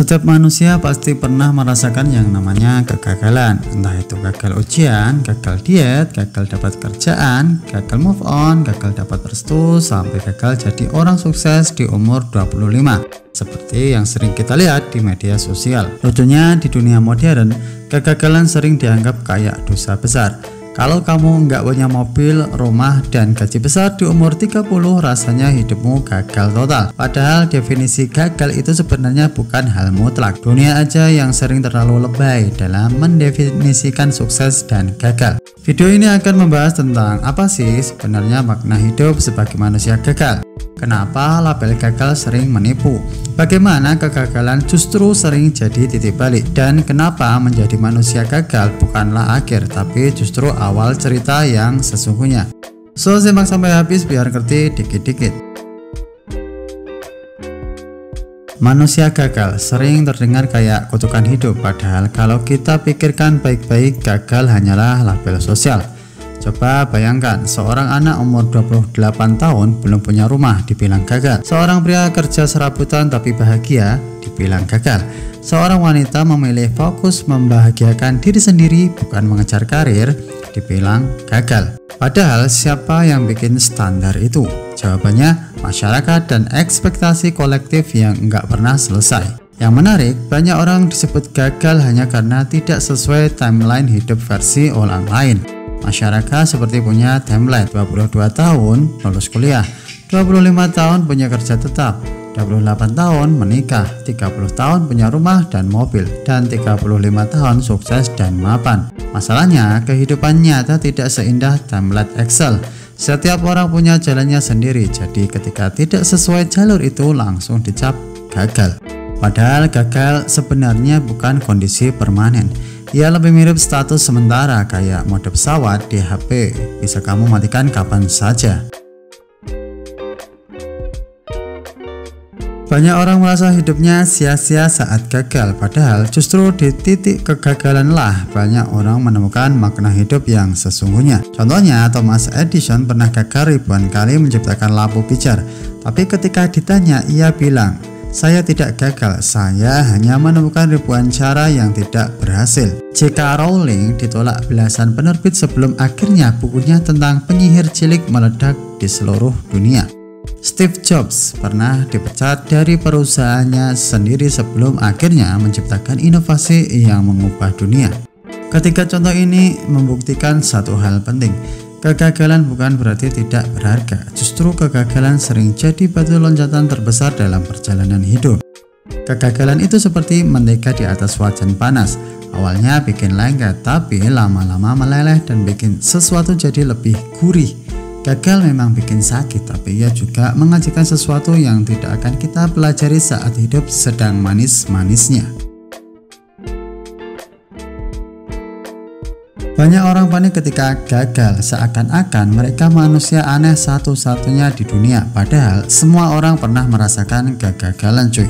Setiap manusia pasti pernah merasakan yang namanya kegagalan, entah itu gagal ujian, gagal diet, gagal dapat kerjaan, gagal move on, gagal dapat restu, sampai gagal jadi orang sukses di umur 25, seperti yang sering kita lihat di media sosial. Lucunya di dunia modern, kegagalan sering dianggap kayak dosa besar. Kalau kamu nggak punya mobil, rumah, dan gaji besar di umur 30, rasanya hidupmu gagal total. Padahal definisi gagal itu sebenarnya bukan hal mutlak. Dunia aja yang sering terlalu lebay dalam mendefinisikan sukses dan gagal. Video ini akan membahas tentang apa sih sebenarnya makna hidup sebagai manusia gagal. Kenapa label gagal sering menipu? Bagaimana kegagalan justru sering jadi titik balik? Dan kenapa menjadi manusia gagal bukanlah akhir, tapi justru awal cerita yang sesungguhnya? So, simak sampai habis biar ngerti dikit-dikit. Manusia gagal sering terdengar kayak kutukan hidup, padahal kalau kita pikirkan baik-baik, gagal hanyalah label sosial. Coba bayangkan, seorang anak umur 28 tahun belum punya rumah dibilang gagal. Seorang pria kerja serabutan tapi bahagia dibilang gagal. Seorang wanita memilih fokus membahagiakan diri sendiri bukan mengejar karir dibilang gagal. Padahal siapa yang bikin standar itu? Jawabannya masyarakat dan ekspektasi kolektif yang nggak pernah selesai. Yang menarik, banyak orang disebut gagal hanya karena tidak sesuai timeline hidup versi orang lain. Masyarakat seperti punya template, 22 tahun lulus kuliah, 25 tahun punya kerja tetap, 28 tahun menikah, 30 tahun punya rumah dan mobil, dan 35 tahun sukses dan mapan. Masalahnya, kehidupan nyata tidak seindah template Excel. Setiap orang punya jalannya sendiri, jadi ketika tidak sesuai jalur itu langsung dicap gagal. Padahal gagal sebenarnya bukan kondisi permanen. Ia lebih mirip status sementara kayak mode pesawat di HP, bisa kamu matikan kapan saja. Banyak orang merasa hidupnya sia-sia saat gagal, padahal justru di titik kegagalanlah banyak orang menemukan makna hidup yang sesungguhnya. Contohnya, Thomas Edison pernah gagal ribuan kali menciptakan lampu pijar, tapi ketika ditanya ia bilang, "Saya tidak gagal, saya hanya menemukan ribuan cara yang tidak berhasil." J.K. Rowling ditolak belasan penerbit sebelum akhirnya bukunya tentang penyihir cilik meledak di seluruh dunia. Steve Jobs pernah dipecat dari perusahaannya sendiri sebelum akhirnya menciptakan inovasi yang mengubah dunia. Ketiga contoh ini membuktikan satu hal penting. Kegagalan bukan berarti tidak berharga, justru kegagalan sering jadi batu loncatan terbesar dalam perjalanan hidup. Kegagalan itu seperti mentega di atas wajan panas, awalnya bikin lengket, tapi lama-lama meleleh dan bikin sesuatu jadi lebih gurih. Gagal memang bikin sakit, tapi ia juga mengajarkan sesuatu yang tidak akan kita pelajari saat hidup sedang manis-manisnya. Banyak orang panik ketika gagal, seakan-akan mereka manusia aneh satu-satunya di dunia. Padahal semua orang pernah merasakan kegagalan cuy.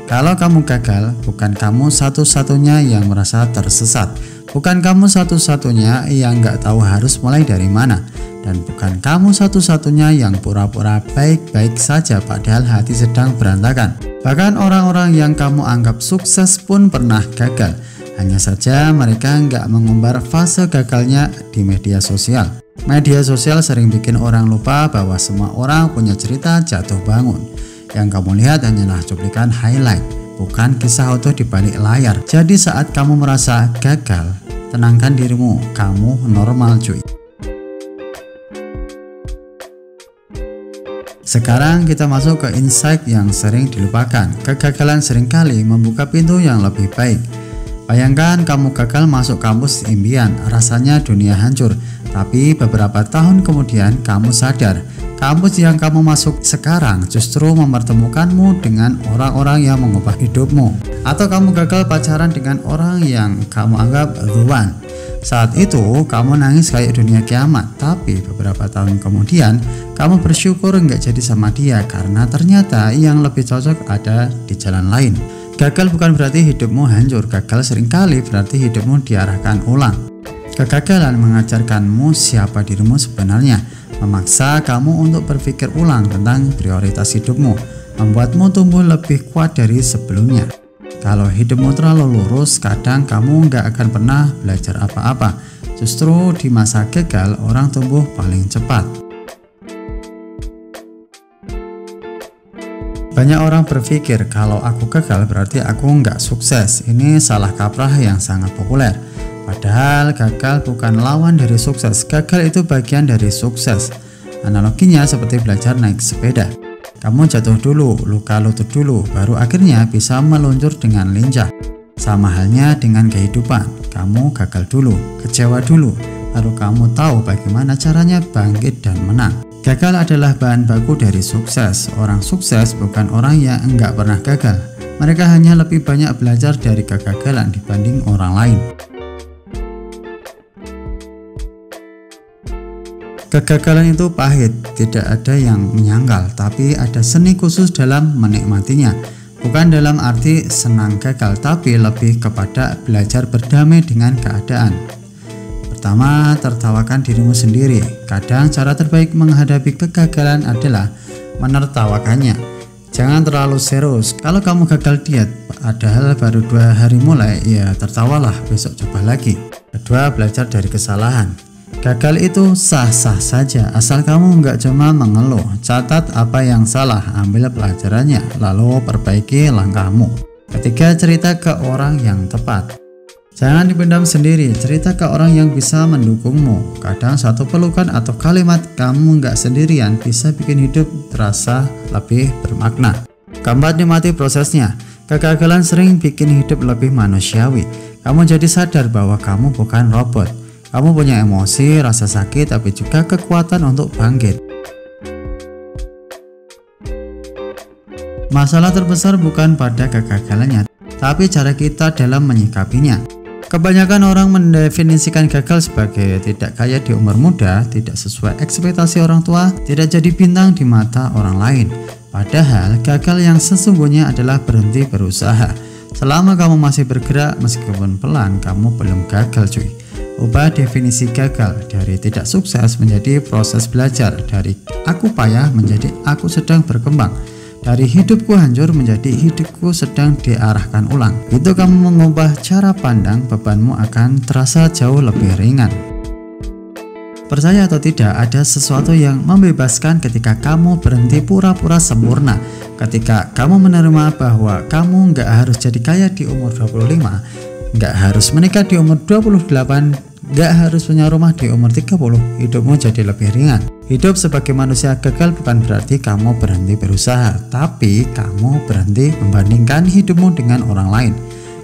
Kalau kamu gagal, bukan kamu satu-satunya yang merasa tersesat. Bukan kamu satu-satunya yang nggak tahu harus mulai dari mana. Dan bukan kamu satu-satunya yang pura-pura baik-baik saja padahal hati sedang berantakan. Bahkan orang-orang yang kamu anggap sukses pun pernah gagal. Hanya saja mereka nggak mengumbar fase gagalnya di media sosial. Media sosial sering bikin orang lupa bahwa semua orang punya cerita jatuh bangun. Yang kamu lihat hanyalah cuplikan highlight, bukan kisah utuh di balik layar. Jadi saat kamu merasa gagal, tenangkan dirimu, kamu normal cuy. Sekarang kita masuk ke insight yang sering dilupakan. Kegagalan seringkali membuka pintu yang lebih baik. Bayangkan kamu gagal masuk kampus impian, rasanya dunia hancur. Tapi beberapa tahun kemudian kamu sadar, kampus yang kamu masuk sekarang justru mempertemukanmu dengan orang-orang yang mengubah hidupmu. Atau kamu gagal pacaran dengan orang yang kamu anggap the one. Saat itu kamu nangis kayak dunia kiamat, tapi beberapa tahun kemudian kamu bersyukur nggak jadi sama dia karena ternyata yang lebih cocok ada di jalan lain. Gagal bukan berarti hidupmu hancur, gagal seringkali berarti hidupmu diarahkan ulang. Kegagalan mengajarkanmu siapa dirimu sebenarnya, memaksa kamu untuk berpikir ulang tentang prioritas hidupmu, membuatmu tumbuh lebih kuat dari sebelumnya. Kalau hidupmu terlalu lurus, kadang kamu nggak akan pernah belajar apa-apa. Justru di masa gagal, orang tumbuh paling cepat. Banyak orang berpikir kalau aku gagal berarti aku nggak sukses. Ini salah kaprah yang sangat populer. Padahal gagal bukan lawan dari sukses. Gagal itu bagian dari sukses. Analoginya seperti belajar naik sepeda. Kamu jatuh dulu, luka lutut dulu, baru akhirnya bisa meluncur dengan lincah. Sama halnya dengan kehidupan. Kamu gagal dulu, kecewa dulu, baru kamu tahu bagaimana caranya bangkit dan menang. Gagal adalah bahan baku dari sukses. Orang sukses bukan orang yang enggak pernah gagal. Mereka hanya lebih banyak belajar dari kegagalan dibanding orang lain. Kegagalan itu pahit, tidak ada yang menyangkal, tapi ada seni khusus dalam menikmatinya. Bukan dalam arti senang gagal, tapi lebih kepada belajar berdamai dengan keadaan. Pertama, tertawakan dirimu sendiri. Kadang cara terbaik menghadapi kegagalan adalah menertawakannya. Jangan terlalu serius. Kalau kamu gagal diet, padahal baru 2 hari mulai, ya tertawalah, besok coba lagi. Kedua, belajar dari kesalahan. Gagal itu sah-sah saja, asal kamu nggak cuma mengeluh. Catat apa yang salah, ambil pelajarannya, lalu perbaiki langkahmu. Ketiga, cerita ke orang yang tepat. Jangan dipendam sendiri, cerita ke orang yang bisa mendukungmu. Kadang satu pelukan atau kalimat kamu nggak sendirian bisa bikin hidup terasa lebih bermakna. Keempat, nikmati prosesnya. Kegagalan sering bikin hidup lebih manusiawi. Kamu jadi sadar bahwa kamu bukan robot. Kamu punya emosi, rasa sakit, tapi juga kekuatan untuk bangkit. Masalah terbesar bukan pada kegagalannya, tapi cara kita dalam menyikapinya. Kebanyakan orang mendefinisikan gagal sebagai tidak kaya di umur muda, tidak sesuai ekspektasi orang tua, tidak jadi bintang di mata orang lain. Padahal gagal yang sesungguhnya adalah berhenti berusaha. Selama kamu masih bergerak meskipun pelan, kamu belum gagal cuy. Ubah definisi gagal dari tidak sukses menjadi proses belajar, dari aku payah menjadi aku sedang berkembang. Dari hidupku hancur menjadi hidupku sedang diarahkan ulang. Itu kamu mengubah cara pandang, bebanmu akan terasa jauh lebih ringan. Percaya atau tidak, ada sesuatu yang membebaskan ketika kamu berhenti pura-pura sempurna. Ketika kamu menerima bahwa kamu nggak harus jadi kaya di umur 25, nggak harus menikah di umur 28, nggak harus punya rumah di umur 30, hidupmu jadi lebih ringan. Hidup sebagai manusia gagal bukan berarti kamu berhenti berusaha, tapi kamu berhenti membandingkan hidupmu dengan orang lain.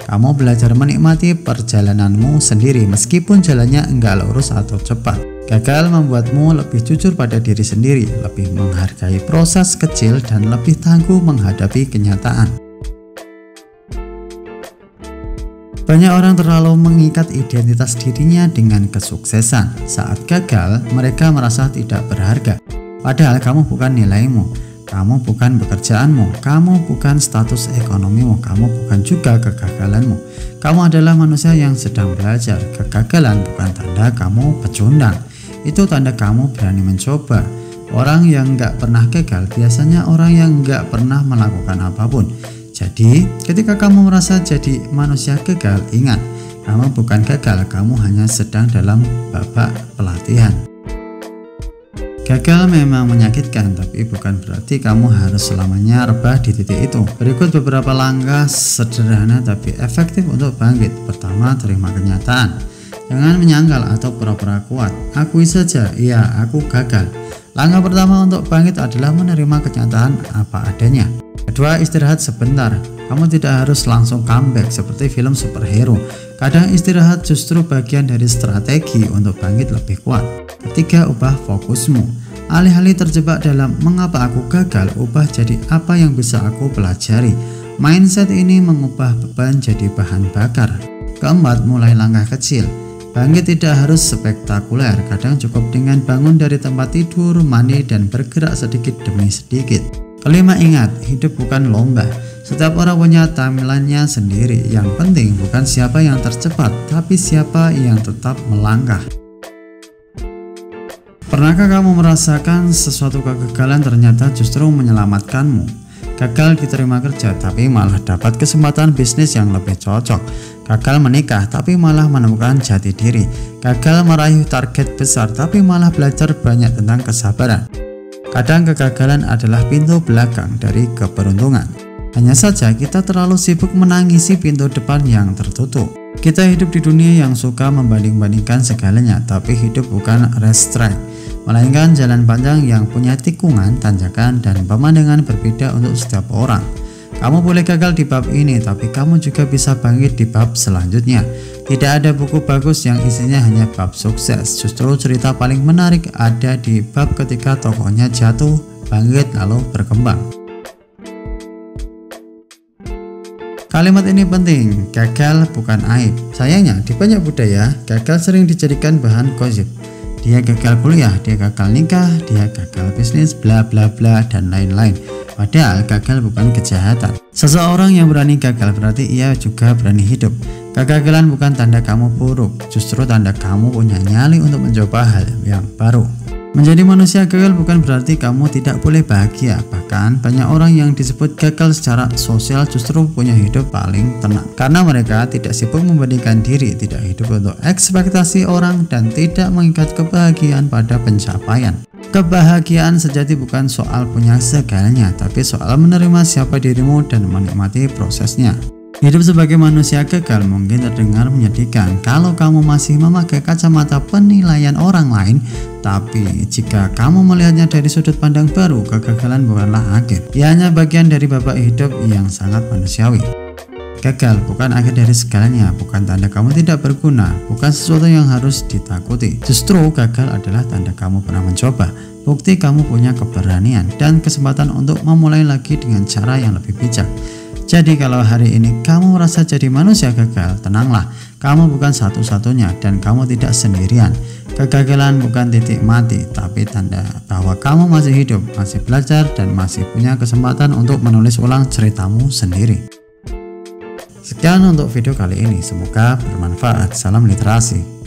Kamu belajar menikmati perjalananmu sendiri meskipun jalannya enggak lurus atau cepat. Gagal membuatmu lebih jujur pada diri sendiri, lebih menghargai proses kecil, dan lebih tangguh menghadapi kenyataan. Banyak orang terlalu mengikat identitas dirinya dengan kesuksesan. Saat gagal, mereka merasa tidak berharga. Padahal kamu bukan nilaimu, kamu bukan pekerjaanmu, kamu bukan status ekonomimu, kamu bukan juga kegagalanmu. Kamu adalah manusia yang sedang belajar. Kegagalan bukan tanda kamu pecundang, itu tanda kamu berani mencoba. Orang yang nggak pernah gagal biasanya orang yang nggak pernah melakukan apapun. Jadi, ketika kamu merasa jadi manusia gagal, ingat, kamu bukan gagal, kamu hanya sedang dalam babak pelatihan. Gagal memang menyakitkan, tapi bukan berarti kamu harus selamanya rebah di titik itu. Berikut beberapa langkah sederhana tapi efektif untuk bangkit. Pertama, terima kenyataan. Jangan menyangkal atau pura-pura kuat. Akui saja, iya, aku gagal. Langkah pertama untuk bangkit adalah menerima kenyataan apa adanya. Kedua, istirahat sebentar. Kamu tidak harus langsung comeback seperti film superhero. Kadang istirahat justru bagian dari strategi untuk bangkit lebih kuat. Ketiga, ubah fokusmu. Alih-alih terjebak dalam mengapa aku gagal, ubah jadi apa yang bisa aku pelajari. Mindset ini mengubah beban jadi bahan bakar. Keempat, mulai langkah kecil. Bangkit tidak harus spektakuler, kadang cukup dengan bangun dari tempat tidur, mandi, dan bergerak sedikit demi sedikit. Kelima, ingat, hidup bukan lomba. Setiap orang punya timeline-nya sendiri. Yang penting bukan siapa yang tercepat, tapi siapa yang tetap melangkah. Pernahkah kamu merasakan sesuatu kegagalan ternyata justru menyelamatkanmu? Gagal diterima kerja tapi malah dapat kesempatan bisnis yang lebih cocok. Gagal menikah tapi malah menemukan jati diri. Gagal meraih target besar tapi malah belajar banyak tentang kesabaran. Kadang kegagalan adalah pintu belakang dari keberuntungan. Hanya saja kita terlalu sibuk menangisi pintu depan yang tertutup. Kita hidup di dunia yang suka membanding-bandingkan segalanya, tapi hidup bukan racetrack, melainkan jalan panjang yang punya tikungan, tanjakan, dan pemandangan berbeda untuk setiap orang. Kamu boleh gagal di bab ini, tapi kamu juga bisa bangkit di bab selanjutnya. Tidak ada buku bagus yang isinya hanya bab sukses. Justru cerita paling menarik ada di bab ketika tokohnya jatuh, bangkit, lalu berkembang. Kalimat ini penting, gagal bukan aib. Sayangnya, di banyak budaya, gagal sering dijadikan bahan gosip. Dia gagal kuliah, dia gagal nikah, dia gagal bisnis, bla bla bla, dan lain-lain. Padahal gagal bukan kejahatan. Seseorang yang berani gagal berarti ia juga berani hidup. Kegagalan bukan tanda kamu buruk, justru tanda kamu punya nyali untuk mencoba hal yang baru. Menjadi manusia gagal bukan berarti kamu tidak boleh bahagia. Bahkan banyak orang yang disebut gagal secara sosial justru punya hidup paling tenang, karena mereka tidak sibuk membandingkan diri, tidak hidup untuk ekspektasi orang, dan tidak mengikat kebahagiaan pada pencapaian. Kebahagiaan sejati bukan soal punya segalanya, tapi soal menerima siapa dirimu dan menikmati prosesnya. Hidup sebagai manusia gagal mungkin terdengar menyedihkan kalau kamu masih memakai kacamata penilaian orang lain, tapi jika kamu melihatnya dari sudut pandang baru, kegagalan bukanlah akhir. Ia hanya bagian dari babak hidup yang sangat manusiawi. Gagal bukan akhir dari segalanya, bukan tanda kamu tidak berguna, bukan sesuatu yang harus ditakuti. Justru gagal adalah tanda kamu pernah mencoba, bukti kamu punya keberanian dan kesempatan untuk memulai lagi dengan cara yang lebih bijak. Jadi kalau hari ini kamu merasa jadi manusia gagal, tenanglah, kamu bukan satu-satunya dan kamu tidak sendirian. Kegagalan bukan titik mati, tapi tanda bahwa kamu masih hidup, masih belajar, dan masih punya kesempatan untuk menulis ulang ceritamu sendiri. Sekian untuk video kali ini, semoga bermanfaat. Salam literasi.